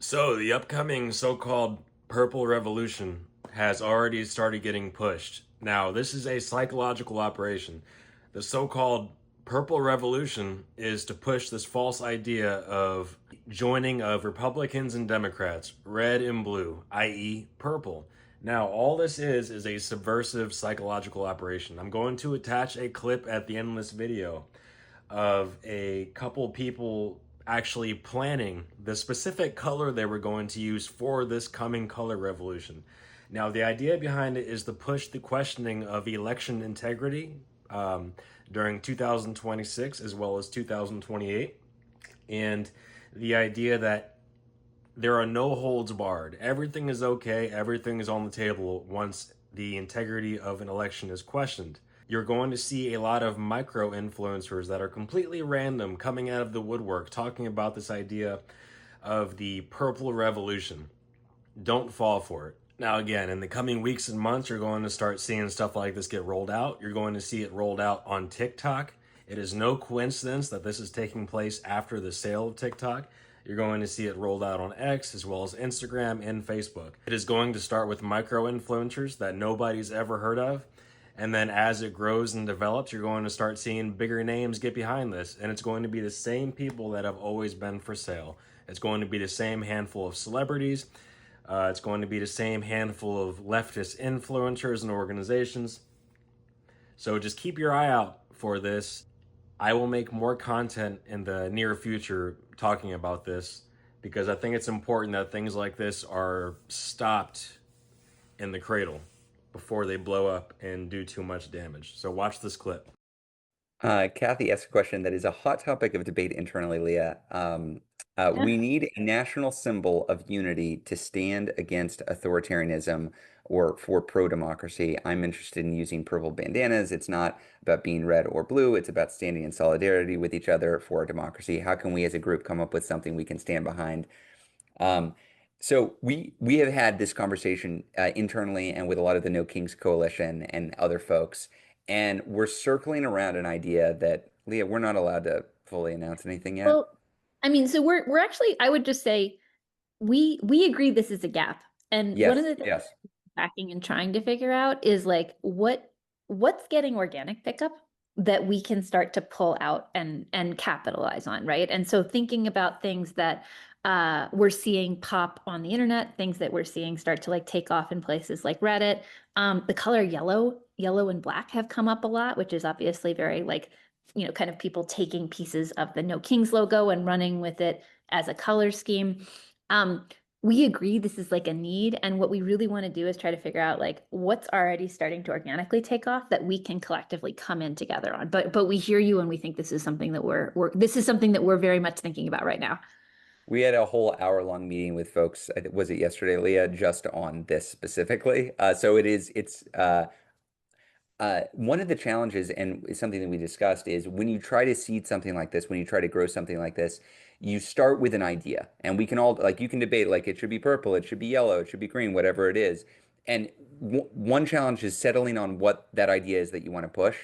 So, the upcoming so called Purple Revolution has already started getting pushed. Now, this is a psychological operation. The so called Purple Revolution is to push this false idea of joining of Republicans and Democrats, red and blue, i.e., purple. Now, all this is a subversive psychological operation. I'm going to attach a clip at the end of this video of a couple people actually planning the specific color they were going to use for this coming color revolution. Now, the idea behind it is to push the questioning of election integrity during 2026 as well as 2028, and the idea that there are no holds barred. Everything is okay, everything is on the table once the integrity of an election is questioned. You're going to see a lot of micro influencers that are completely random coming out of the woodwork talking about this idea of the purple revolution. Don't fall for it. Now, again, in the coming weeks and months, you're going to start seeing stuff like this get rolled out. You're going to see it rolled out on TikTok. It is no coincidence that this is taking place after the sale of TikTok. You're going to see it rolled out on X as well as Instagram and Facebook. It is going to start with micro influencers that nobody's ever heard of. And then as it grows and develops, you're going to start seeing bigger names get behind this. And it's going to be the same people that have always been for sale. It's going to be the same handful of celebrities. It's going to be the same handful of leftist influencers and organizations. So just keep your eye out for this. I will make more content in the near future talking about this because I think it's important that things like this are stopped in the cradle before they blow up and do too much damage. So watch this clip. Kathy asked a question that is a hot topic of debate internally, Leah. We need a national symbol of unity to stand against authoritarianism or for pro-democracy. I'm interested in using purple bandanas. It's not about being red or blue. It's about standing in solidarity with each other for our democracy. How can we as a group come up with something we can stand behind? Um, so we have had this conversation internally and with a lot of the No Kings Coalition and other folks, and we're circling around an idea that, Leah, we're not allowed to fully announce anything yet. Well, I mean, so we're actually, I would just say we agree this is a gap. And one of Yes, the things yes. we're tracking and trying to figure out is like what's getting organic pickup that we can start to pull out and capitalize on, right? And so thinking about things that we're seeing pop on the internet, things that we're seeing start to like take off in places like Reddit. The color yellow and black have come up a lot, which is obviously very like, kind of people taking pieces of the No Kings logo and running with it as a color scheme. We agree this is like a need, and what we really want to do is try to figure out like what's already starting to organically take off that we can collectively come in together on. But we hear you, and we think this is something that this is something that we're very much thinking about right now. We had a whole hour-long meeting with folks, was it yesterday, Leah, just on this specifically. So one of the challenges, and it's something that we discussed, is when you try to seed something like this, when you try to grow something like this, you start with an idea. And we can all, like, you can debate, like, it should be purple, it should be yellow, it should be green, whatever it is. And one challenge is settling on what that idea is that you want to push.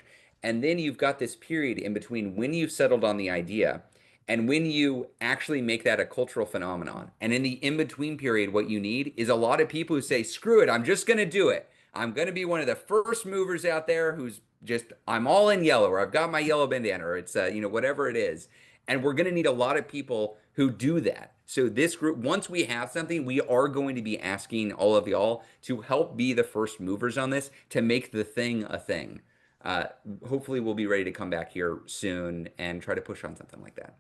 And then you've got this period in between when you've settled on the idea and when you actually make that a cultural phenomenon. And in the in-between period, what you need is a lot of people who say, screw it, I'm just going to do it. I'm going to be one of the first movers out there who's just, I'm all in yellow, or I've got my yellow bandana, or it's, whatever it is. And we're going to need a lot of people who do that. So this group, once we have something, we are going to be asking all of y'all to help be the first movers on this to make the thing a thing. Uh, Hopefully we'll be ready to come back here soon and try to push on something like that.